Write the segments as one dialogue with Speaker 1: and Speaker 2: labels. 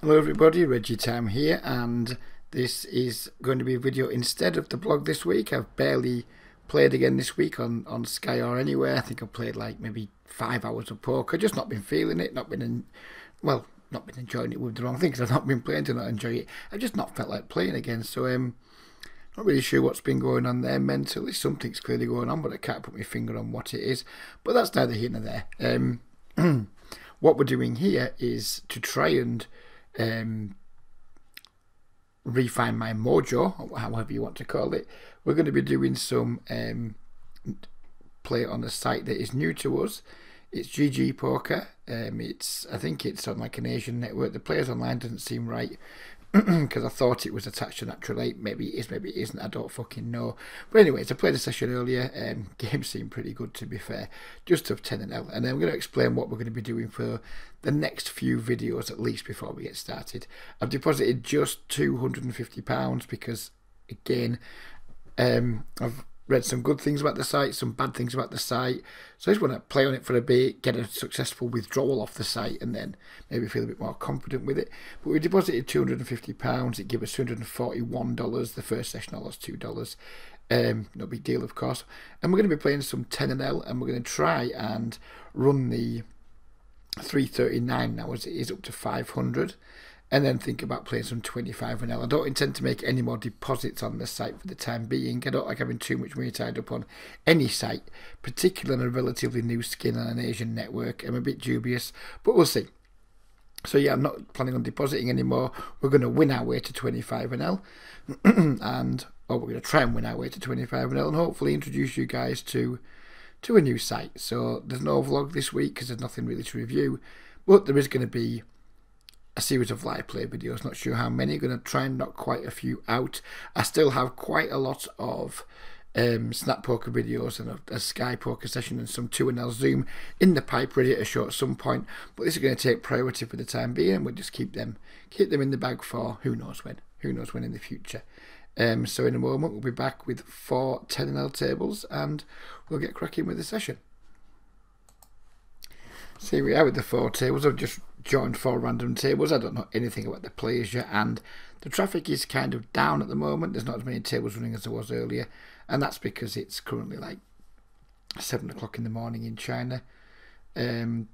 Speaker 1: Hello everybody, Reggie Time here, and this is going to be a video instead of the blog this week. I've barely played again this week on Sky or anywhere. I think I've played like maybe 5 hours of poker, just not been feeling it, not been enjoying it with the wrong thing, because I've not been playing to not enjoy it. I've just not felt like playing again, so not really sure what's been going on there mentally. Something's clearly going on, but I can't put my finger on what it is. But that's neither here nor there. What we're doing here is to try and refine my mojo, or however you want to call it. We're going to be doing some play on a site that is new to us. It's GG Poker. I think it's on like an Asian network. The players online doesn't seem right, because I thought it was attached to Natural 8. Maybe it is, maybe it isn't. I don't fucking know. But anyways, I played a session earlier. Game seemed pretty good, to be fair. Just of 10 and L. And then I'm going to explain what we're going to be doing for the next few videos, at least, before we get started. I've deposited just £250 because, again, I've read some good things about the site, some bad things about the site. So I just want to play on it for a bit, get a successful withdrawal off the site, and then maybe feel a bit more confident with it. But we deposited £250. It gave us $241. The first session I lost $2. No big deal, of course. And we're going to be playing some 10 and L, and we're going to try and run the 339 now, as it is up to 500. And then think about playing some 25 and L. I don't intend to make any more deposits on the site for the time being. I don't like having too much money tied up on any site, particularly on a relatively new skin on an Asian network. I'm a bit dubious, but we'll see. So yeah, I'm not planning on depositing anymore. We're going to win our way to 25 and L, or we're going to try and win our way to 25 and L, and hopefully introduce you guys to a new site. So there's no vlog this week because there's nothing really to review, but there is going to be a series of live play videos. Not sure how many. Going to try and knock quite a few out. I still have quite a lot of snap poker videos and a Sky poker session and some 2NL Zoom in the pipe ready to show at some point, but this is going to take priority for the time being, and we'll just keep them in the bag for who knows when in the future. So in a moment we'll be back with 4 10NL tables, and we'll get cracking with the session. So here we are with the 4 tables. I've just joined 4 random tables. I don't know anything about the players yet, and the traffic is kind of down at the moment. There's not as many tables running as there was earlier, and that's because it's currently like 7 o'clock in the morning in China, and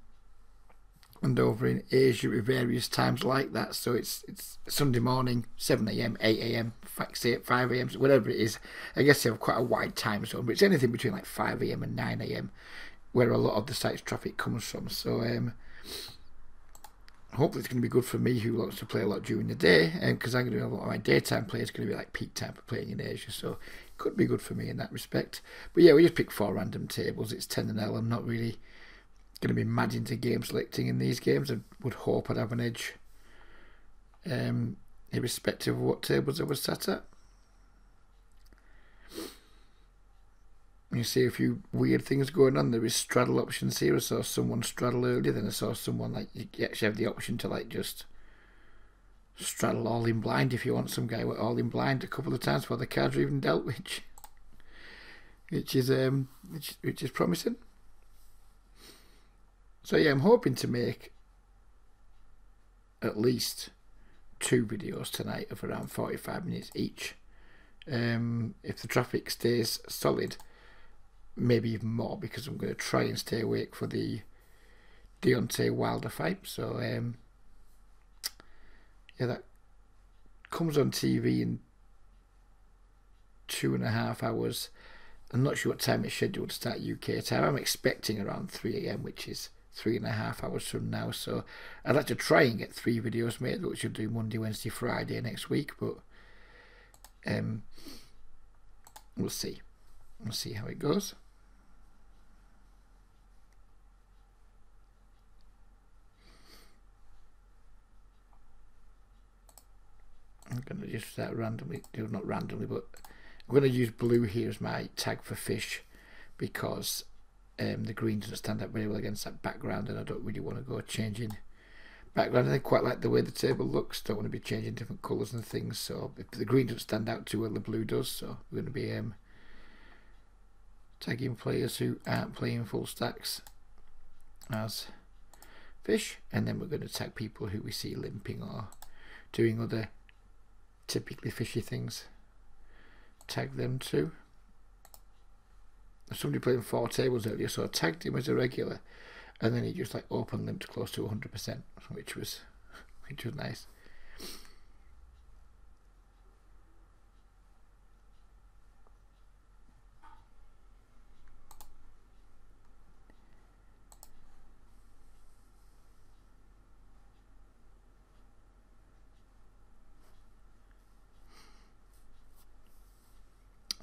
Speaker 1: over in Asia at various times like that. So it's Sunday morning, 7 AM, 8 AM, 5 AM, whatever it is. I guess they have quite a wide time zone, but it's anything between like 5 AM and 9 AM where a lot of the site's traffic comes from. So hopefully it's going to be good for me, who likes to play a lot during the day, because I'm going to do a lot of my daytime play. It's going to be like peak time for playing in Asia, so it could be good for me in that respect. But yeah, we just picked 4 random tables. It's 10 and L. I'm not really going to be mad into game selecting in these games. I would hope I'd have an edge, irrespective of what tables I was sat at. You see a few weird things going on. There is straddle options here. I saw someone straddle earlier, then I saw someone like you actually have the option to like just straddle all in blind if you want. Some guy went all in blind a couple of times before the cards are even dealt, which is promising. So yeah, I'm hoping to make at least 2 videos tonight of around 45 minutes each. If the traffic stays solid, maybe even more, because I'm going to try and stay awake for the Deontay Wilder fight. So yeah, that comes on TV in 2.5 hours. I'm not sure what time it's scheduled to start UK time. I'm expecting around 3 AM, which is 3.5 hours from now. So I'd like to try and get 3 videos made, which we'll do Monday, Wednesday, Friday next week, but we'll see. We'll see how it goes. I'm going to just start randomly, not randomly, but I'm going to use blue here as my tag for fish, because the green doesn't stand up very well against that background, and I don't really want to go changing background. I quite like the way the table looks. Don't want to be changing different colours and things, so if the green doesn't stand out too well, the blue does. So we're going to be tagging players who aren't playing full stacks as fish, and then we're going to tag people who we see limping or doing other typically fishy things. Tag them too. Somebody playing 4 tables earlier, so I tagged him as a regular, and then he just like open limped close to 100%, which was nice.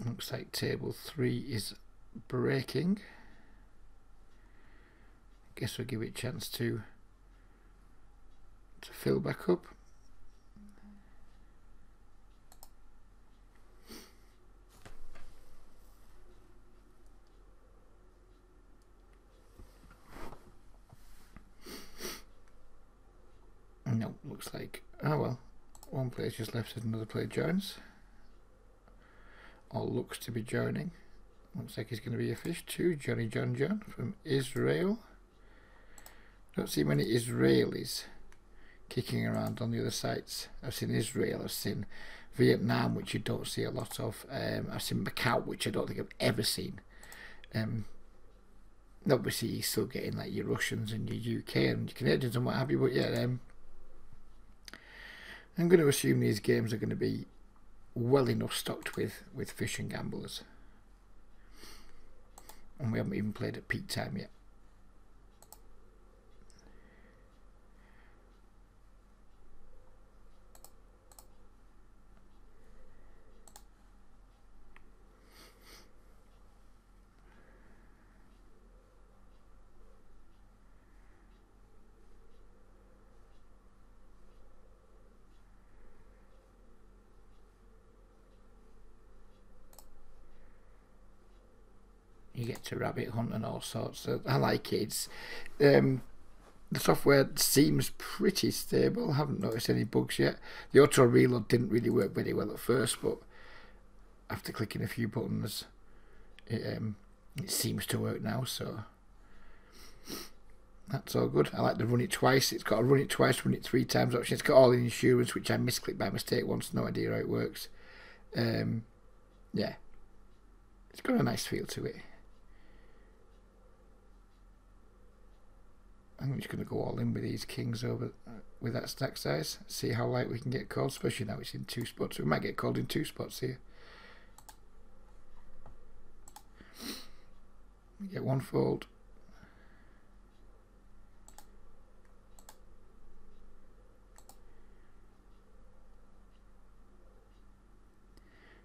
Speaker 1: Looks like table 3 is breaking. Guess we'll give it a chance to fill back up. No, looks like, oh well, one player just left as another player joins. Or looks to be joining. Looks like he's going to be a fish too. Johnny John from Israel. Don't see many Israelis kicking around on the other sites. I've seen Israel, I've seen Vietnam, which you don't see a lot of. I've seen Macau, which I don't think I've ever seen. Obviously, you're still getting like your Russians and your UK and your Canadians and what have you, but yeah, I'm going to assume these games are going to be well enough stocked with fish and gamblers, and we haven't even played at peak time yet. You get to rabbit hunt and all sorts. So I like it. It's, the software seems pretty stable. I haven't noticed any bugs yet. The auto reload didn't really work very well at first, but after clicking a few buttons, it seems to work now. So that's all good. I like the run it twice. It's got a run it twice, run it 3 times option. It's got all in insurance, which I misclicked by mistake once. No idea how it works. Yeah, it's got a nice feel to it. I'm just going to go all in with these kings over with that stack size. See how light we can get called, especially now it's in 2 spots. We might get called in 2 spots here. We get 1 fold.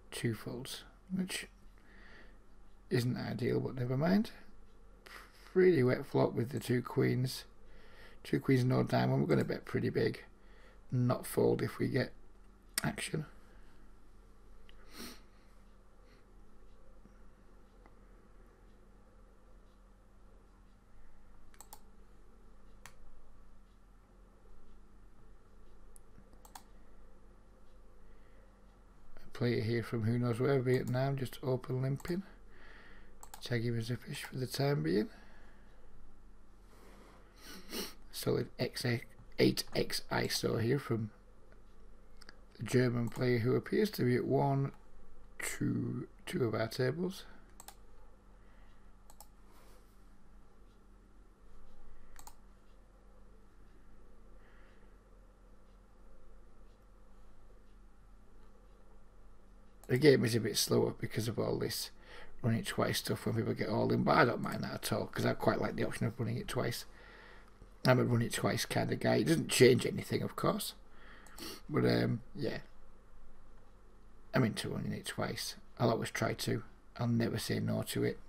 Speaker 1: Two folds, which isn't ideal, but never mind. Pretty wet flop with the 2 queens. 2 queens, no diamond. We're going to bet pretty big. Not fold if we get action. A player here from who knows where, Vietnam, just open limping. Tag him as a fish for the time being. Solid 8x ISO here from the German player who appears to be at 2 of our tables. The game is a bit slower because of all this run it twice stuff when people get all in, but I don't mind that at all because I quite like the option of running it twice. I'm a run it twice kind of guy. It doesn't change anything, of course, but yeah, I'm into running it twice. I'll always try to. I'll never say no to it.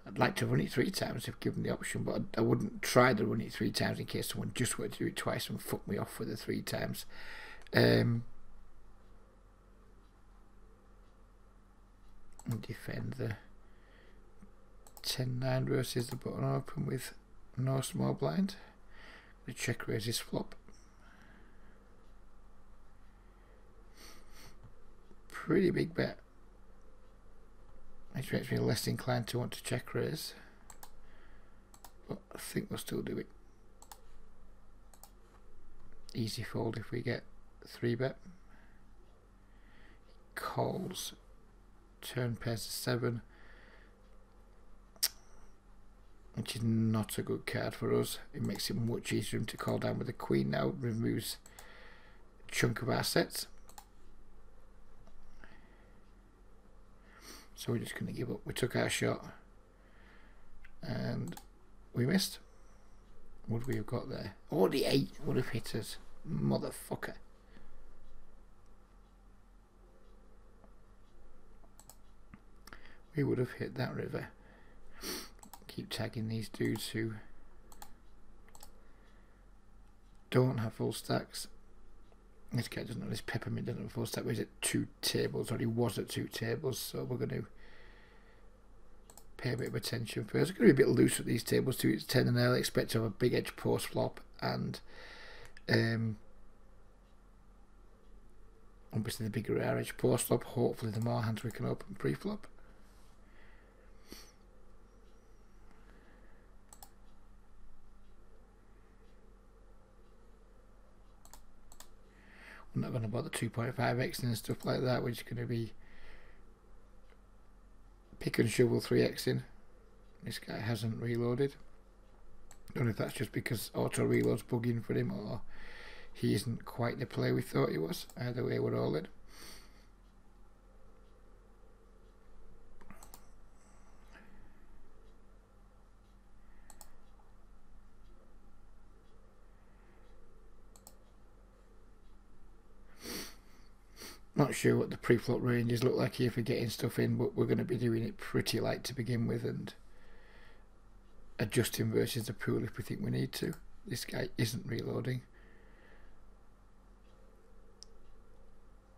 Speaker 1: I'd like to run it 3 times if given the option, but I wouldn't try to run it 3 times in case someone just wanted to do it twice and fuck me off with the 3 times. And defend the 10-9 versus the button open with no small blind. The check raise his flop. Pretty big bet, which makes me less inclined to want to check raise, but I think we'll still do it. Easy fold if we get 3-bet. Calls. Turn pairs to 7. Which is not a good card for us. It makes it much easier for him to call down with the queen now. Removes a chunk of our sets. So we're just going to give up. We took our shot. And we missed. What would we have got there? Oh, the 8 would have hit us. Motherfucker. We would have hit that river. Keep tagging these dudes who don't have full stacks. This guy doesn't know, this peppermint doesn't have full stack, but he's at 2 tables, or he was at 2 tables, so we're going to pay a bit of attention first. We're going to be a bit loose with these tables too. It's 10 and I'll expect to have a big edge post flop, and obviously the bigger our edge post flop, hopefully the more hands we can open pre-flop. We're not going to bother 2.5x and stuff like that. We're just going to be pick and shovel 3xing. This guy hasn't reloaded. I don't know if that's just because auto reload's bugging for him, or he isn't quite the player we thought he was. Either way, we're all in. Not sure what the pre-flop ranges look like here for getting stuff in, but we're going to be doing it pretty light to begin with and adjusting versus the pool if we think we need to. This guy isn't reloading.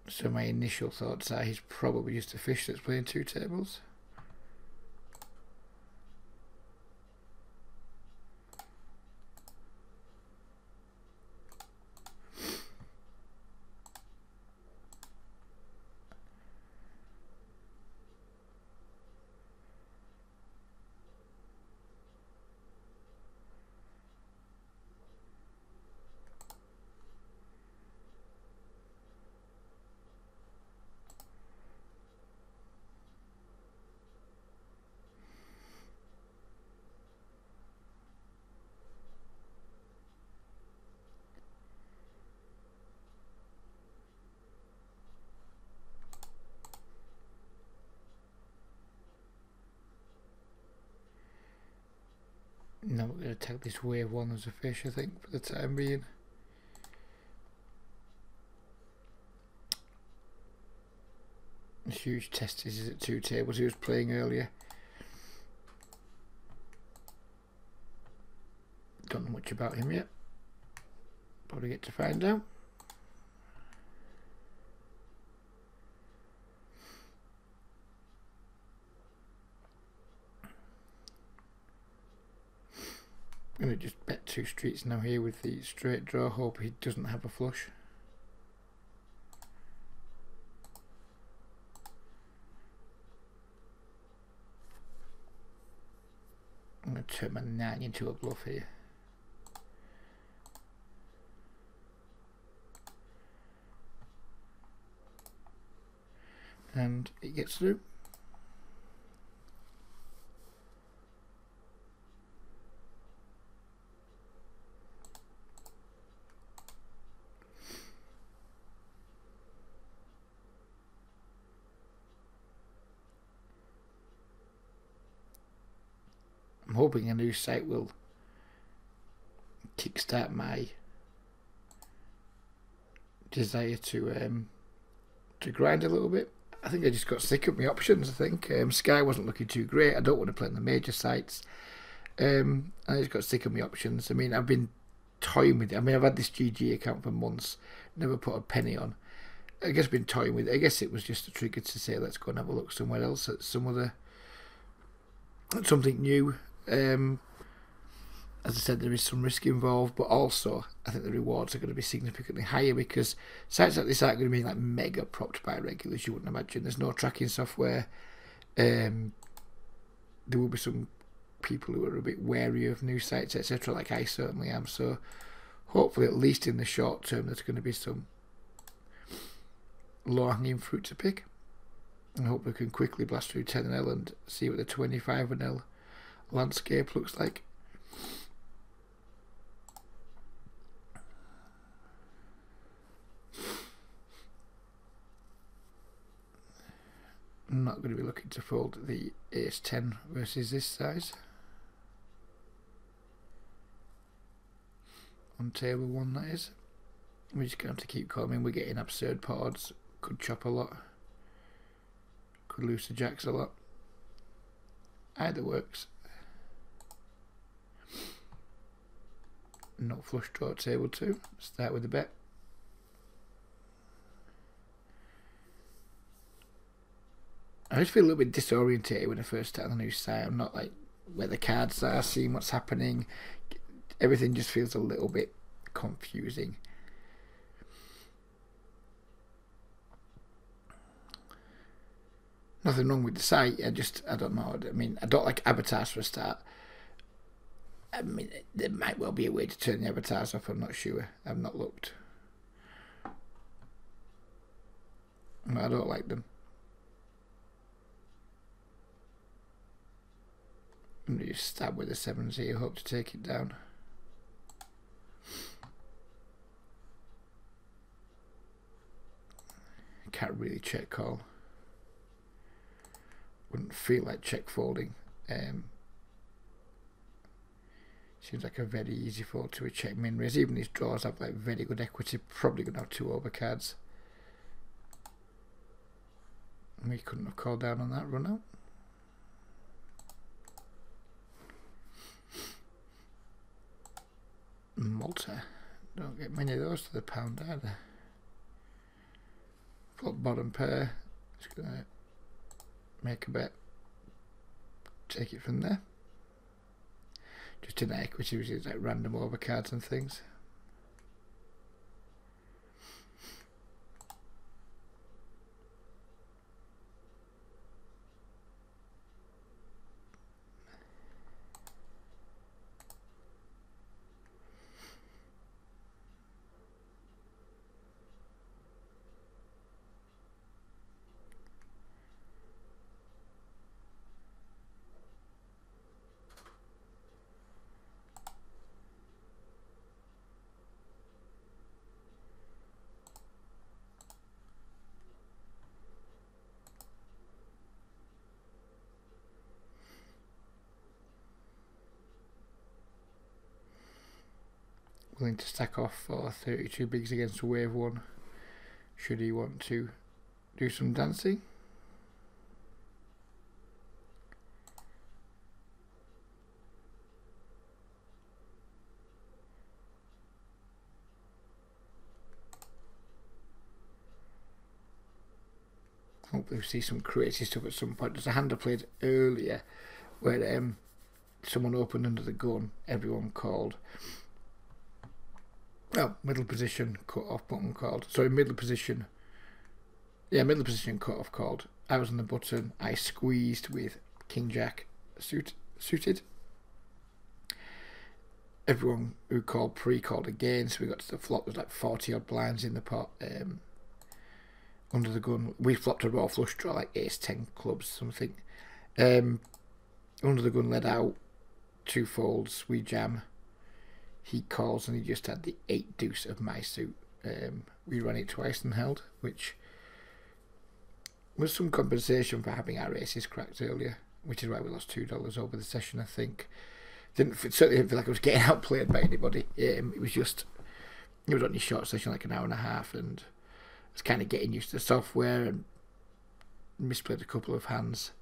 Speaker 1: So my initial thoughts are he's probably just a fish that's playing 2 tables. No, we're going to take this wave 1 as a fish, I think, for the time being. Huge test is at 2 tables he was playing earlier. Don't know much about him yet. Probably get to find out. I'm going to just bet 2 streets now here with the straight draw. Hope he doesn't have a flush. I'm going to turn my 9 into a bluff here. And it gets through. I'm hoping a new site will kickstart my desire to grind a little bit. I think I just got sick of my options. I think Sky wasn't looking too great. I don't want to play on the major sites. I just got sick of my options. I mean, I've been toying with it. I mean, I've had this GG account for months, never put a penny on. I guess been toying with it. I guess it was just a trigger to say let's go and have a look somewhere else at some other, at something new. As I said, there is some risk involved, but also I think the rewards are going to be significantly higher because sites like this aren't going to be like mega propped by regulars. You wouldn't imagine. There's no tracking software. There will be some people who are a bit wary of new sites, etc. Like I certainly am. So hopefully at least in the short term there's going to be some low-hanging fruit to pick. I hope we can quickly blast through 10L and see what the 25L landscape looks like. I'm not going to be looking to fold the ace 10 versus this size. On table 1, that is. We're just going to have to keep coming. We're getting absurd pods. Could chop a lot. Could lose the jacks a lot. Either works. No flush draw at table 2. Start with the bet. I just feel a little bit disorientated when I first start on the new site. I'm not like where the cards are, seeing what's happening. Everything just feels a little bit confusing. Nothing wrong with the site. I don't know. I mean, I don't like avatars for a start. I mean, there might well be a way to turn the avatars off. I'm not sure. I've not looked. I don't like them. I'm going to just stab with the 7s here, hope to take it down. Can't really check call. Wouldn't feel like check folding. Seems like a very easy fold to a check min raise. Even these draws have like very good equity. Probably going to have 2 overcards. We couldn't have called down on that run out. Malta. Don't get many of those to the pound either. Flop bottom pair. Just gonna make a bet. Take it from there. Just in equity, which is like random overcards and things. Willing to stack off for 32 bigs against wave 1 should he want to do some dancing. Hopefully we see some crazy stuff at some point. There's a hand I played earlier where someone opened under the gun, everyone called. Oh, middle position, cut off, button called. Sorry, middle position. Yeah, middle position, cut off called. I was on the button. I squeezed with King Jack suited. Everyone who called pre-called again, so we got to the flop. There's like 40 odd blinds in the pot. Under the gun, we flopped a raw flush draw, like ace 10 clubs, something. Under the gun led out, 2 folds, we jam. He calls and he just had the 8 deuce of my suit. We ran it twice and held, which was some compensation for having our aces cracked earlier, which is why we lost $2 over the session, I think. Certainly didn't feel like I was getting outplayed by anybody. It was only a short session, like an hour and a half, and I was kind of getting used to the software and misplayed a couple of hands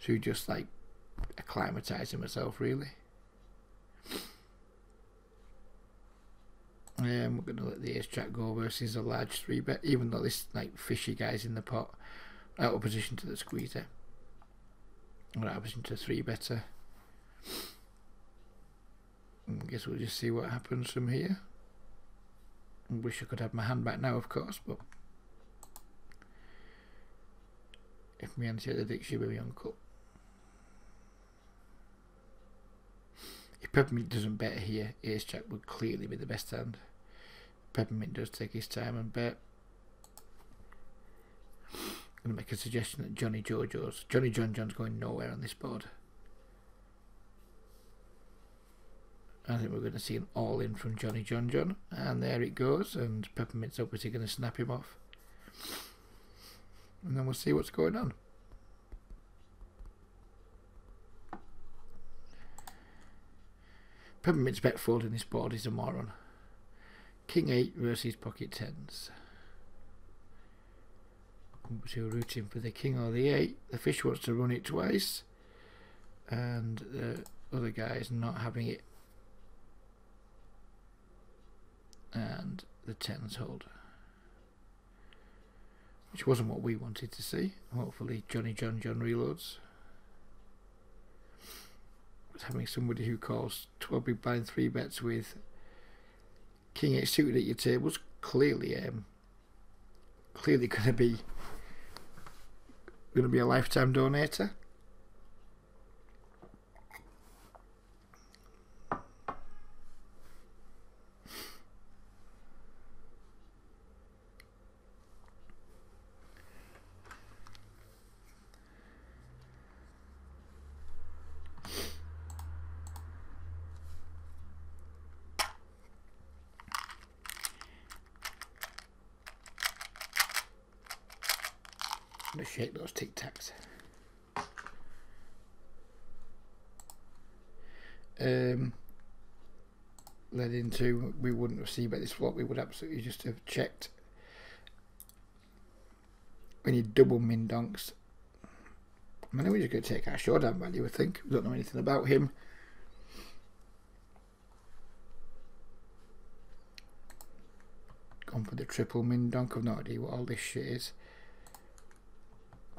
Speaker 1: to just like acclimatising myself, really. We're going to let the ace jack go versus a large 3-bet, even though this like fishy guy's in the pot, out of position to the squeezer, or out of position to 3-better. I guess we'll just see what happens from here. I wish I could have my hand back now, of course, but if my hand's at the dick, she'll be uncut. If Peppermint doesn't bet here, ace jack would clearly be the best hand. Peppermint does take his time and bet. I'm going to make a suggestion that Johnny John John's going nowhere on this board. I think we're going to see an all-in from Johnny John, and there it goes, and Peppermint's obviously going to snap him off. And then we'll see what's going on. Peppermint's bet fold in this board is a moron. King 8 versus pocket 10s. So rooting for the king or the 8. The fish wants to run it twice, and the other guy is not having it. And the 10s hold, which wasn't what we wanted to see. Hopefully Johnny John reloads. But having somebody who calls 12 big blind 3 bets with king 8 suited at your tables, clearly going to be a lifetime donator. I'm going to shake those Tic Tacs. Led into, we wouldn't have seen about this flop, we would absolutely just have checked. When you double min donks, I know we're just going to take our showdown value, I think. We don't know anything about him. Gone for the triple min donk, I've no idea what all this shit is.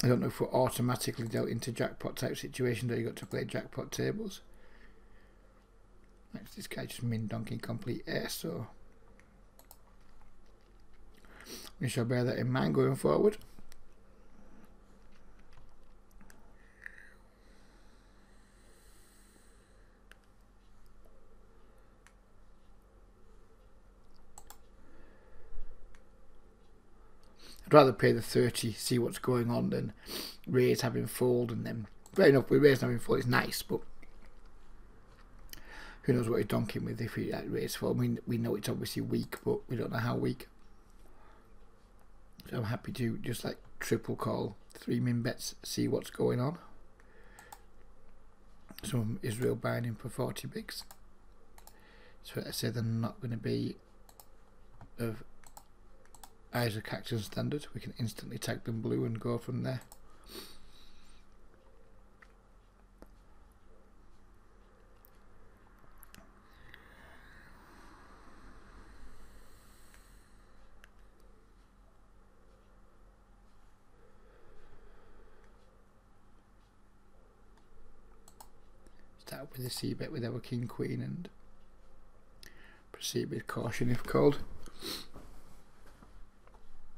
Speaker 1: I don't know if we're automatically dealt into jackpot type situations or you got to play jackpot tables. Next, this guy just min donking complete air, so we shall bear that in mind going forward. I'd rather pay the 30, see what's going on, than raise having fold, and then fair enough with raise having fold, it's nice, but who knows what he's donking with if he like raise fold. We know it's obviously weak, but we don't know how weak. So I'm happy to just like triple call 3 min bets, see what's going on. Some Israel buying him for 40 bigs. So I say they're not going to be of Isaac Action standard. We can instantly tag them blue and go from there. Start with a C bet with our king queen and proceed with caution if called.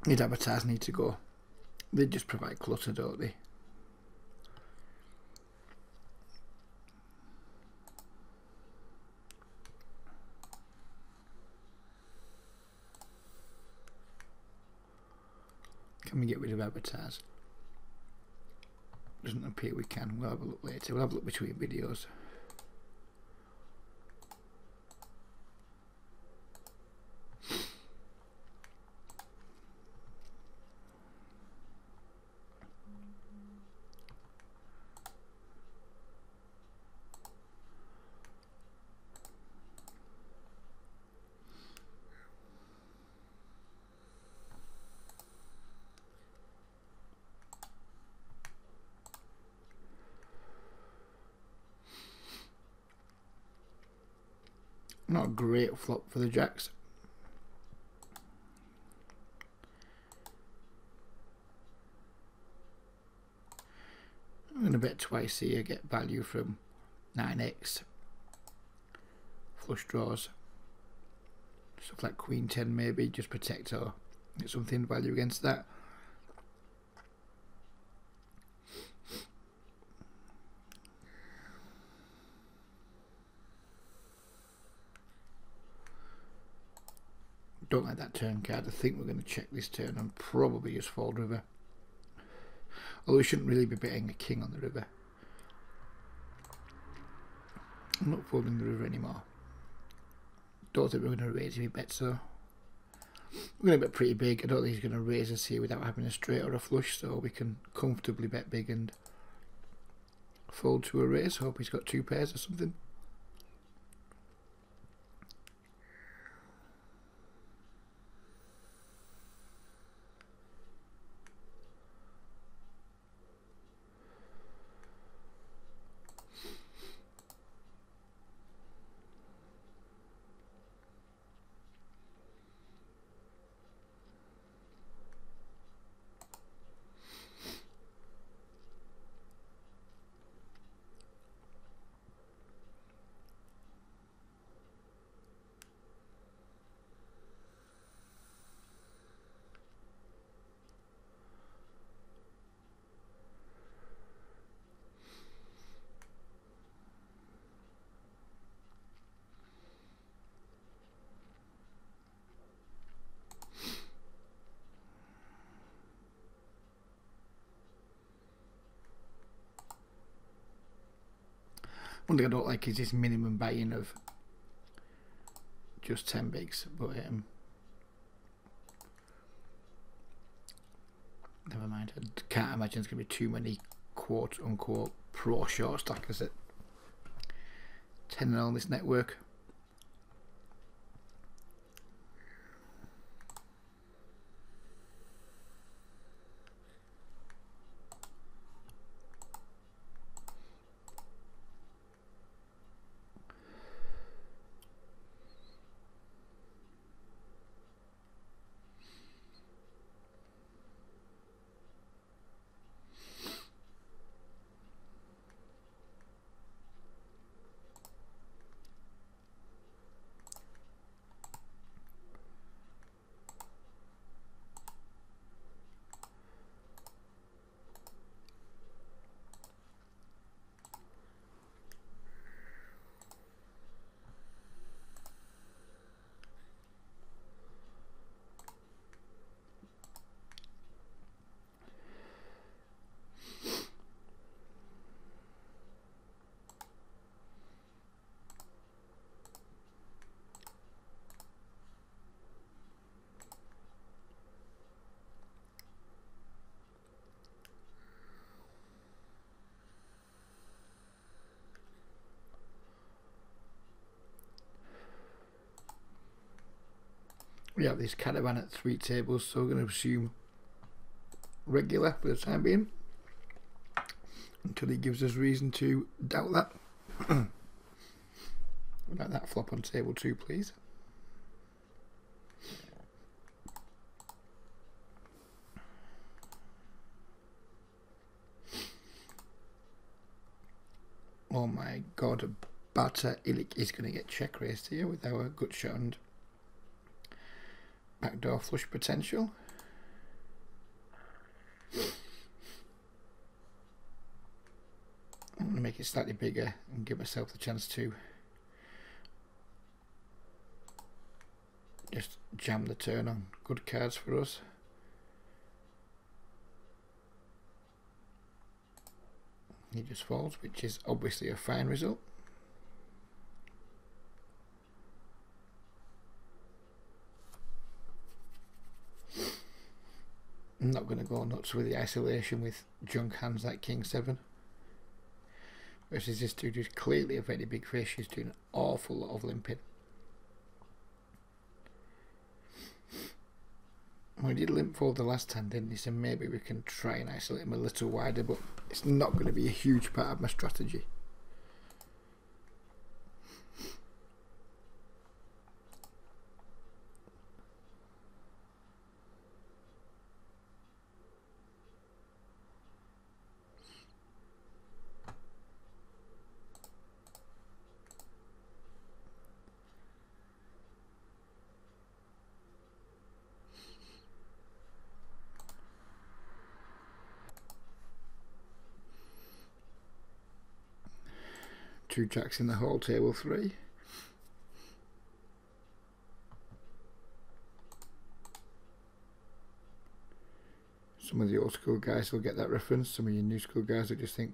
Speaker 1: You'd advertise need to go. They just provide clutter, don't they? Can we get rid of advertise? Doesn't appear we can. We'll have a look later. We'll have a look between videos. Not a great flop for the jacks. I'm going to bet twice here, get value from 9x, flush draws, stuff like queen 10 maybe, just protect or get something value against that. Don't like that turn card. I think we're going to check this turn and probably just fold river. Although we shouldn't really be betting a king on the river. I'm not folding the river anymore. Don't think we're going to raise if he bets so. We're going to bet pretty big. I don't think he's going to raise us here without having a straight or a flush, so we can comfortably bet big and fold to a raise. Hope he's got two pairs or something. One thing I don't like is this minimum buy-in of just 10 bigs, but never mind. I can't imagine there's going to be too many quote-unquote pro short stackers at 10 on this network. We have this caravan at 3 tables, so we're going to assume regular for the time being until he gives us reason to doubt that. We'd like that flop on table 2, please. Oh my god, Bata Illich is going to get check raised here with our gut shot and backdoor flush potential. I'm going to make it slightly bigger and give myself the chance to just jam the turn on good cards for us. He just folds, which is obviously a fine result. I'm not going to go nuts with the isolation with junk hands like King 7. Versus this dude who's clearly a very big fish. He's doing an awful lot of limping. We did limp fold the last time, didn't he? So maybe we can try and isolate him a little wider, but it's not going to be a huge part of my strategy. Two jacks in the hole, table 3. Some of the old school guys will get that reference. Some of you new school guys will just think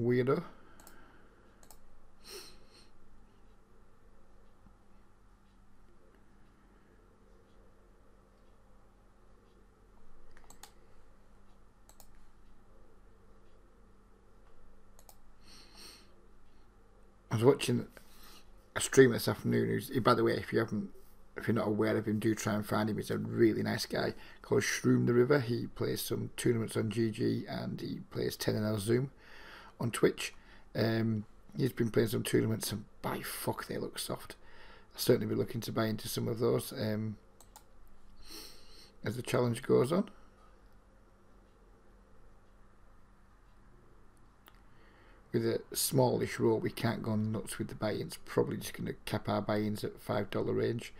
Speaker 1: weirdo. I was watching a stream this afternoon. Who's, by the way, if you're not aware of him, do try and find him. He's a really nice guy called Shroom the River. He plays some tournaments on GG and he plays 10NL Zoom on Twitch. He's been playing some tournaments and by fuck they look soft. I'll certainly be looking to buy into some of those as the challenge goes on. With a smallish roll, we can't go nuts with the buy-ins. Probably just going to cap our buy-ins at $5 range.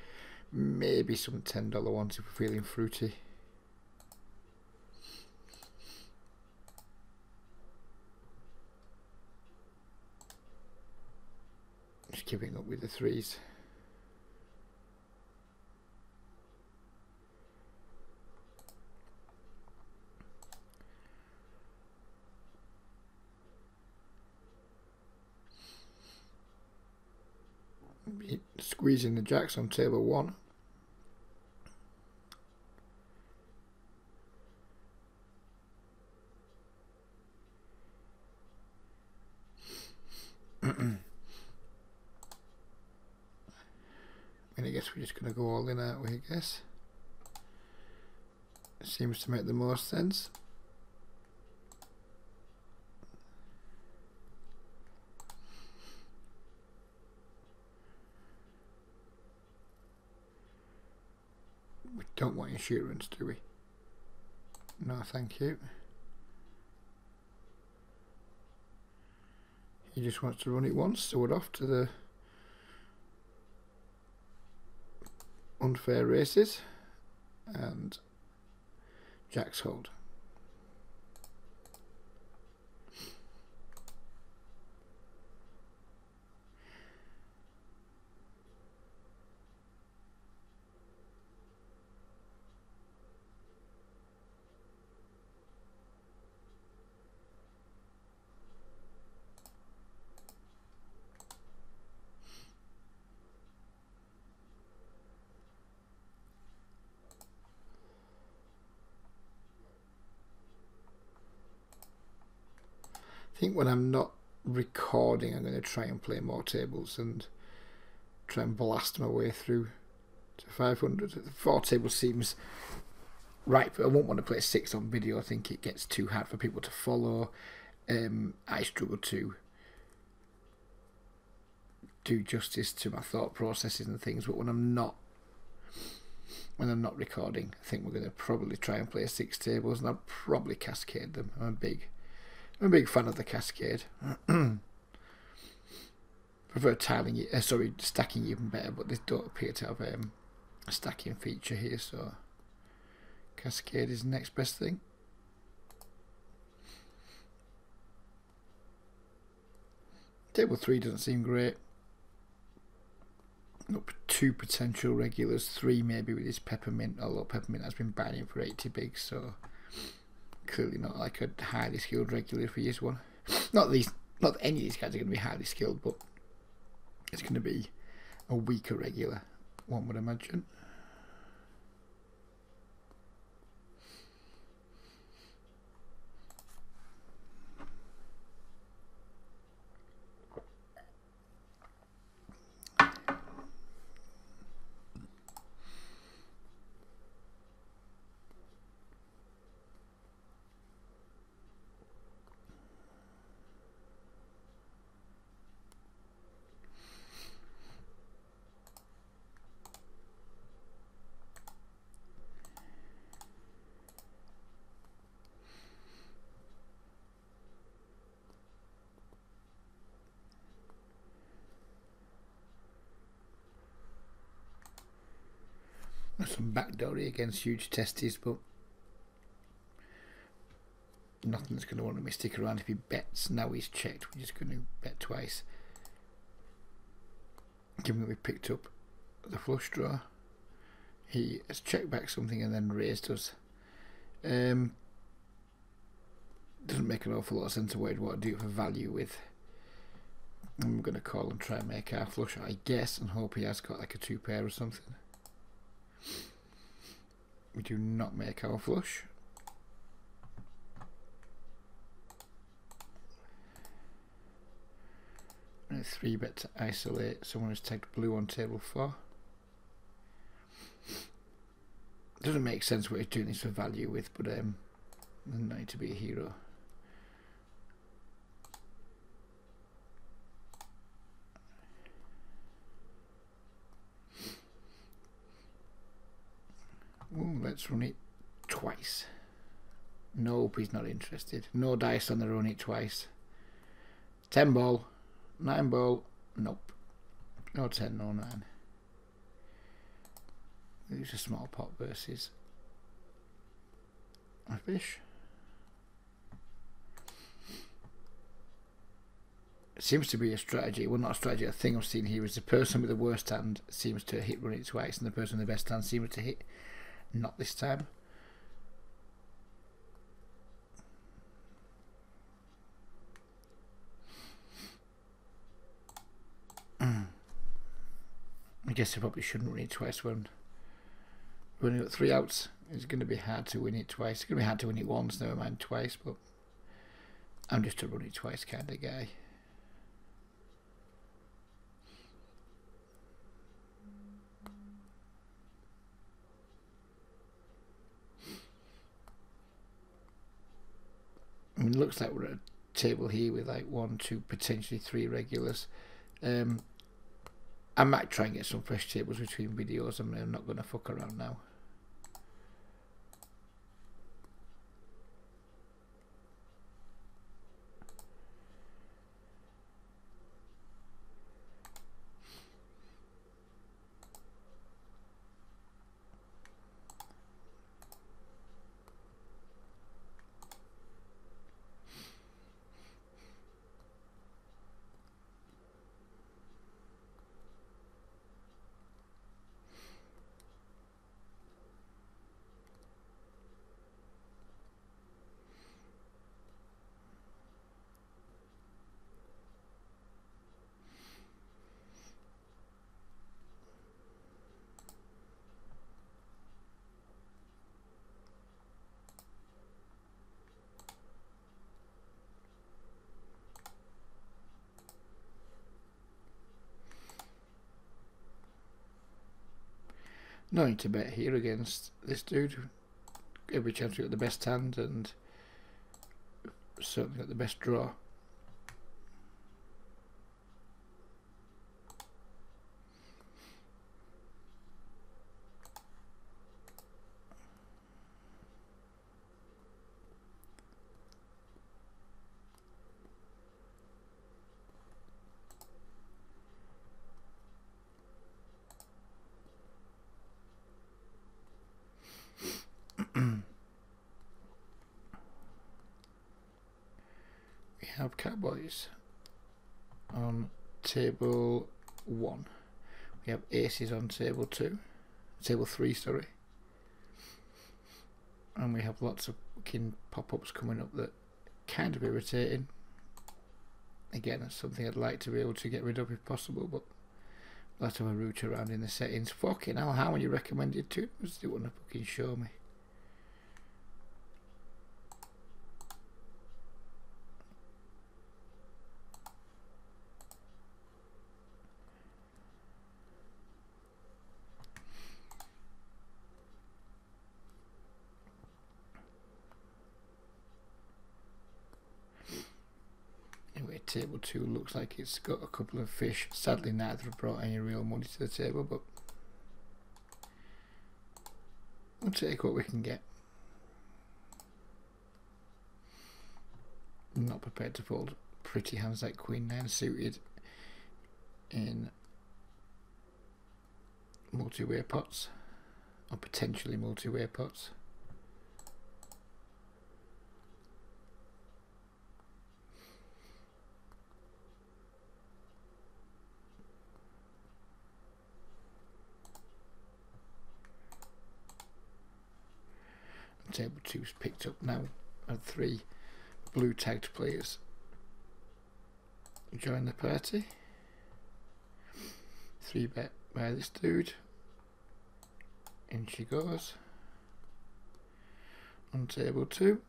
Speaker 1: Maybe some $10 ones if we're feeling fruity. Just giving up with the threes. Squeezing the jacks on table 1. And I guess we're just going to go all in, aren't we, I guess? Seems to make the most sense. We don't want insurance, do we? No, thank you. He just wants to run it once, so we're off to the unfair races. And Jack's hold. I think when I'm not recording, I'm going to try and play more tables and try and blast my way through to 500. The 4 tables seems right, but I won't want to play 6 on video. I think it gets too hard for people to follow. I struggle to do justice to my thought processes and things, but when I'm not recording, I think we're going to probably try and play 6 tables, and I'll probably cascade them. I'm a big fan of the cascade. Prefer tiling it, stacking even better, but they don't appear to have a stacking feature here, so cascade is the next best thing. Table 3 doesn't seem great. Up 2 potential regulars, 3 maybe with this peppermint, although peppermint has been banning for 80 bigs, so clearly not like a highly skilled regular if he is one. Not that any of these guys are going to be highly skilled, but it's going to be a weaker regular, one would imagine. Some backdoory against huge testes, but nothing's going to want me stick around if he bets. Now he's checked, we're just going to bet twice. Given that we picked up the flush draw, he has checked back something and then raised us. Doesn't make an awful lot of sense of what I'd want to do for value with. I'm going to call and try and make our flush, I guess, and hope he has got like a 2 pair or something. We do not make our flush. And a 3-bet to isolate someone who's tagged blue on table 4. Doesn't make sense what he's doing this for value with, but doesn't need to be a hero. Ooh, let's run it twice. Nope, he's not interested. No dice on the run it twice. 10 ball, 9 ball, nope. No 10, no 9. Use a small pot versus a fish. It seems to be a strategy. Well, not a strategy. A thing I've seen here is the person with the worst hand seems to hit run it twice, and the person with the best hand seems to hit not this time. I guess I probably shouldn't run it twice when running at 3 outs. It's going to be hard to win it twice. It's going to be hard to win it once, never mind twice, but I'm just a run it twice kind of guy. I mean, it looks like we're at a table here with like 1, 2, potentially 3 regulars. I might try and get some fresh tables between videos. I'm not going to fuck around now. No need to bet here against this dude. Every chance we got the best hand and certainly got the best draw. We have Cowboys on table 1. We have aces on table 2. Table 3, sorry. And we have lots of fucking pop-ups coming up that kind of irritating. Again, that's something I'd like to be able to get rid of if possible, but I'll have to have a root around in the settings. Fucking hell, how many recommended tunes do you want to fucking show me? Table 2 looks like it's got a couple of fish. Sadly, neither have brought any real money to the table, but we'll take what we can get. I'm not prepared to fold pretty hands like Queen 9 suited in multi-way pots, or potentially multi-way pots. table 2's picked up now, and 3 blue tagged players join the party. 3-bet by this dude. In she goes. On table 2,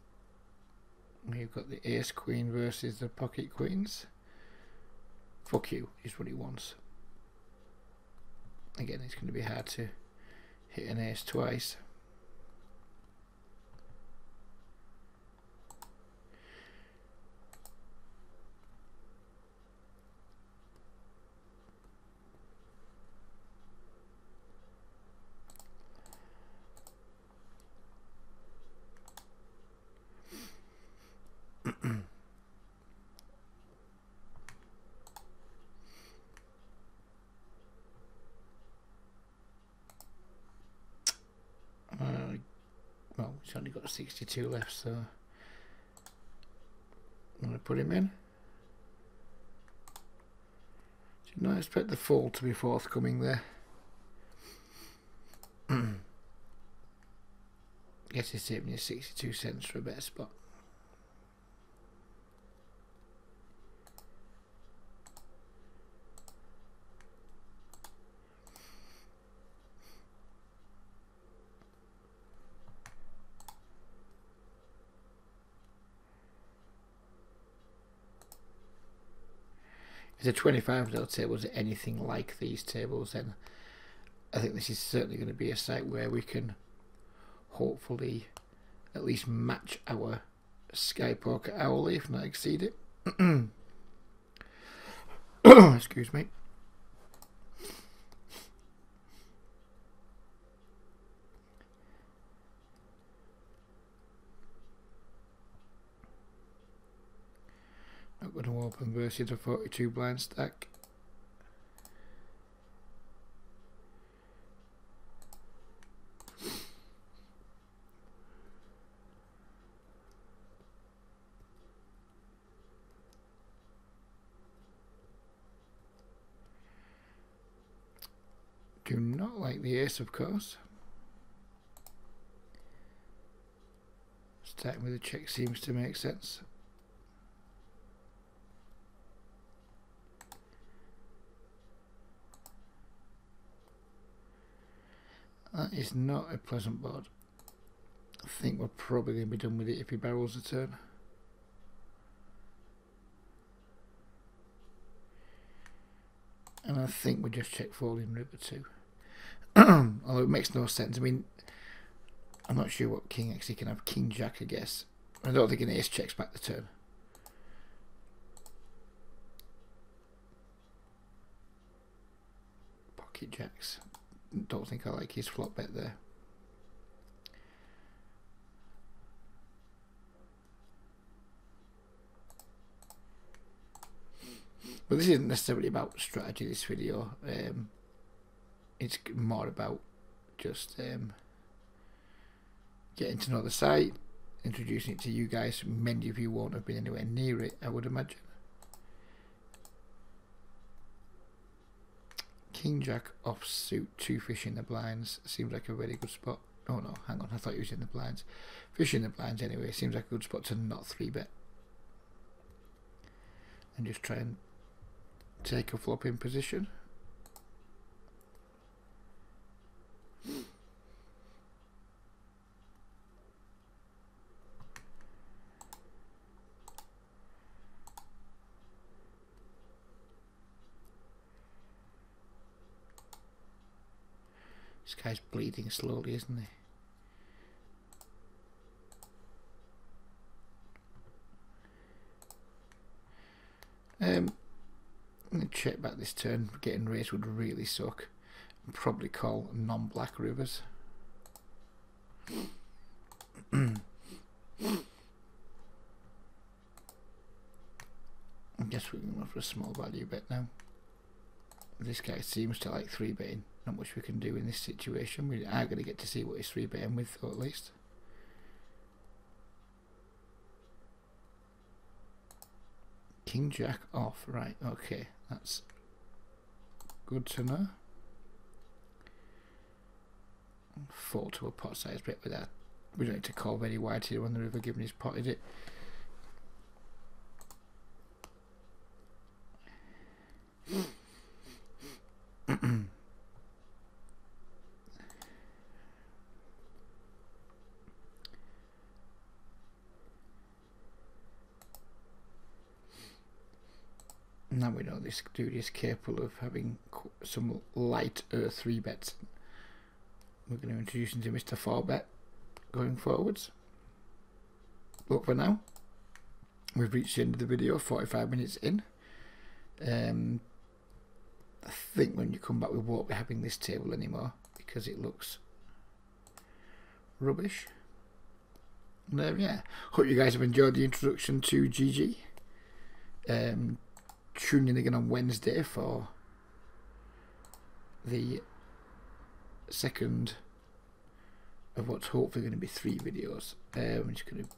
Speaker 1: we've got the ace queen versus the pocket queens. Fuck you is what he wants. Again, it's going to be hard to hit an ace twice. Well, he's only got 62 left, so I'm going to put him in. Did not expect the fold to be forthcoming there. Guess he's saving you 62 cents for a better spot. If the 25 tables are anything like these tables, then I think this is certainly going to be a site where we can hopefully at least match our Sky Poker hourly, if not exceed it. Excuse me. Not going to open versus a 42 blind stack. Do not like the ace, of course. Starting with a check seems to make sense. That is not a pleasant board. I think we're probably going to be done with it if he barrels a turn. And I think we just check folding river too. Although it makes no sense. I mean, I'm not sure what king actually can have. King jack, I guess. I don't think an ace checks back the turn. Pocket jacks. Don't think I like his flop bet there. But this isn't necessarily about strategy, this video. It's more about just getting to know the site, introducing it to you guys. Many of you won't have been anywhere near it, I would imagine. King jack offsuit, 2 fish in the blinds. Seems like a really good spot. Oh no, hang on, I thought he was in the blinds. Fish in the blinds anyway. Seems like a good spot to not 3-bet. And just try and take a flop in position. This guy's bleeding slowly, isn't he? I'm going to check back this turn. Getting raised would really suck. I'd probably call non-black rivers. I guess we're going for a small value bet now. This guy seems to like 3-betting. Not much we can do in this situation. We are going to get to see what he's 3-betting with, or at least. King jack off, right, okay, that's good to know. Fold to a pot size bet with that We don't need to call very wide here when the river given his pot, is it? Now we know this dude is capable of having some light 3 bets. We're going to introduce him to Mr. 4-bet going forwards. But for now, we've reached the end of the video, 45 minutes in. I think when you come back we won't be having this table anymore because it looks rubbish. And yeah, hope you guys have enjoyed the introduction to GG. Tune in again on Wednesday for the second of what's hopefully going to be 3 videos. I'm just going to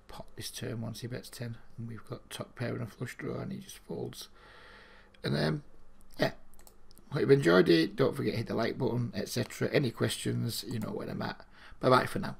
Speaker 1: pot this turn once he bets 10, and we've got top pair and a flush draw, and he just folds. And yeah, hope you've enjoyed it. Don't forget to hit the like button, etc. Any questions, you know where I'm at. Bye bye for now.